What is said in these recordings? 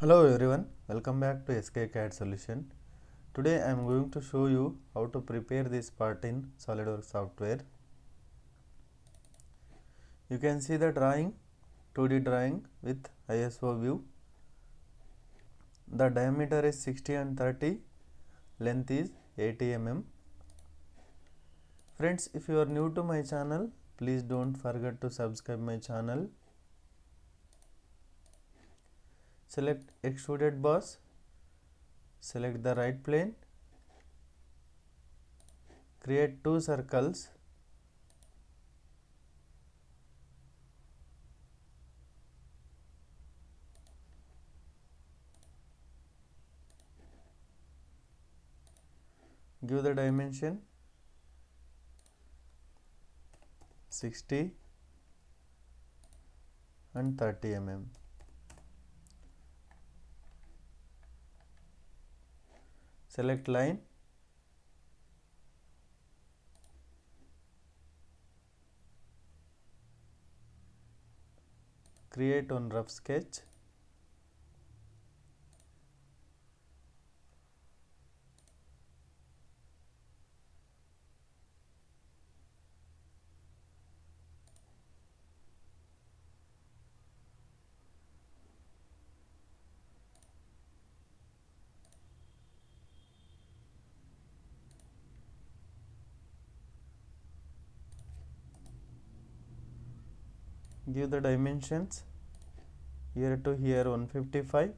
Hello everyone, welcome back to SK Solution. Today I am going to show you how to prepare this part in SolidWorks software. You can see the drawing, 2D drawing with ISO view. The diameter is 60 and 30, length is 80 mm. Friends, if you are new to my channel, please don't forget to subscribe my channel. Select extruded boss, select the right plane, create two circles. Give the dimension 60 and 30 mm. Select line, create on rough sketch, give the dimensions here to here 155,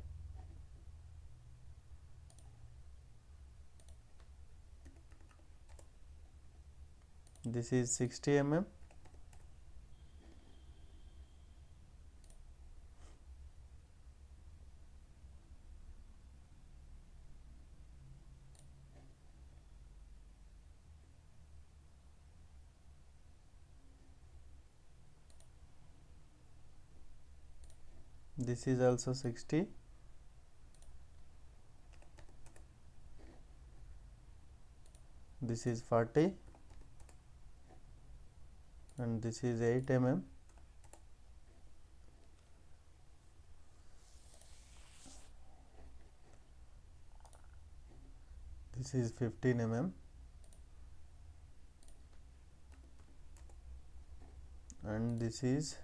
this is 60 mm, this is also 60, this is 40 and this is 8 mm, this is 15 mm and this is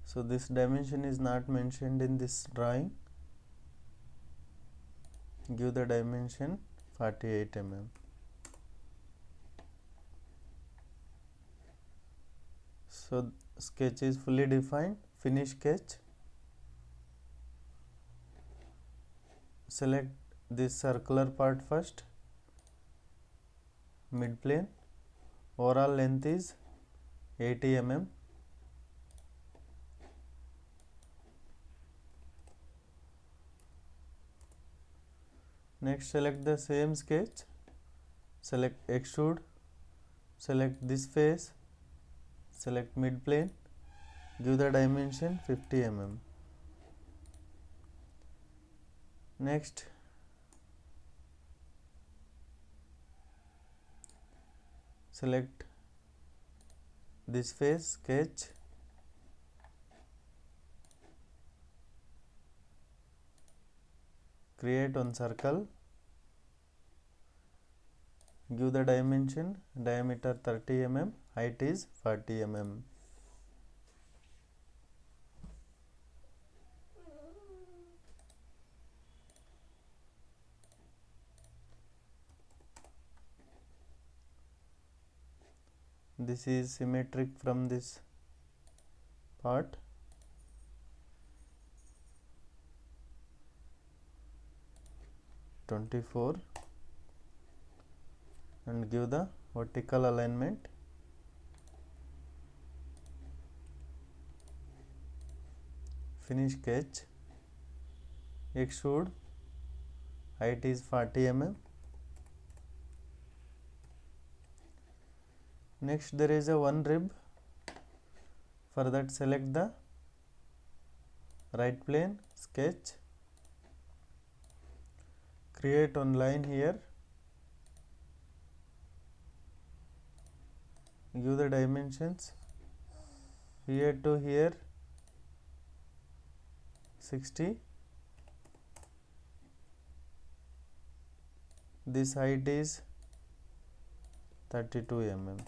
so this dimension is not mentioned in this drawing. Give the dimension 48 mm. So sketch is fully defined. Finish sketch. Select this circular part first, mid plane. Overall length is 80 mm. Next, select the same sketch, select extrude, select this face, select mid plane, give the dimension 50 mm. Next, select this face, sketch, create one circle, give the dimension, diameter 30 mm, height is 40 mm. This is symmetric from this part. (24) and give the vertical alignment. Finish sketch. Extrude. Height is 40 mm. Next, there is a one rib. For that, select the right plane, sketch, create one line here, give the dimensions here to here 60, this height is 32 mm.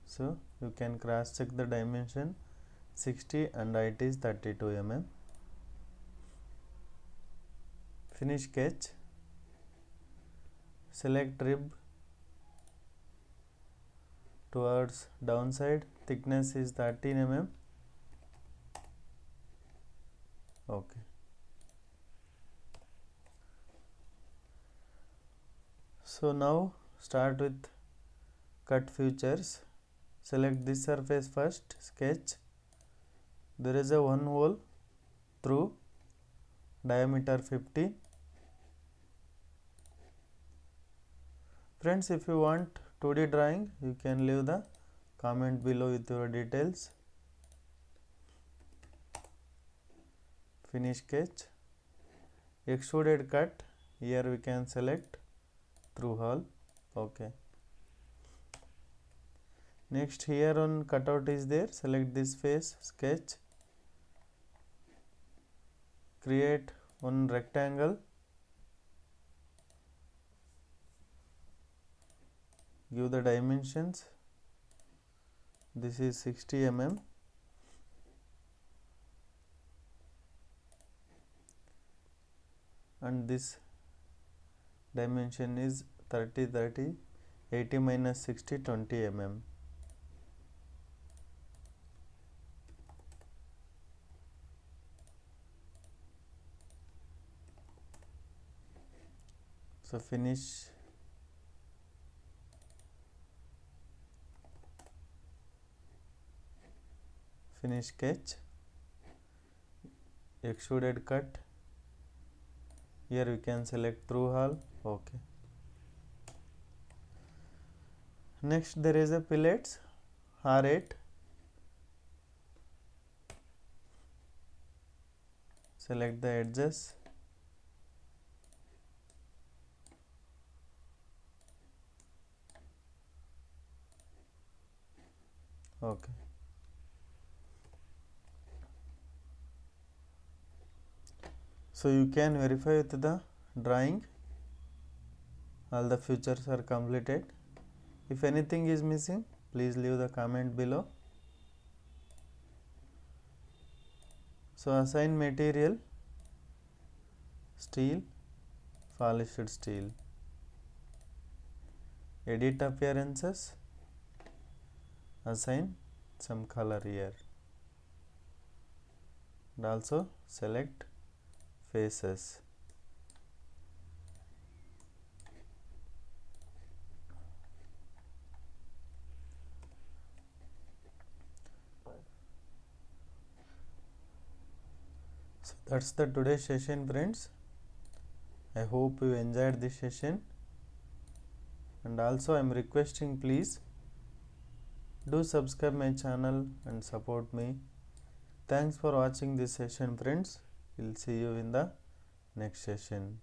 So you can cross check the dimension 60 and height is 32 mm. Finish sketch. Select rib towards downside, thickness is 13 mm. Okay. So now start with cut features. Select this surface first, sketch. There is a one hole through, diameter 50. Friends, if you want 2D drawing, you can leave the comment below with your details. Finish sketch. Extruded cut, here we can select through hole. Okay. Next, here on cutout is there, select this face, sketch. Create one rectangle. Give the dimensions. This is 60 mm. And this dimension is 30 30, 80 minus 60, 20 mm. So finish. Finish sketch. Extruded cut. Here we can select through hole. Okay. Next there is a fillets R8. Select the edges. Okay. So you can verify with the drawing. All the features are completed. If anything is missing, please leave the comment below. So assign material steel, polished steel. Edit appearances, assign some color here, and also select faces. So that's the today's session, friends. I hope you enjoyed this session, and also I am requesting, please do subscribe my channel and support me. Thanks for watching this session, friends. We'll see you in the next session.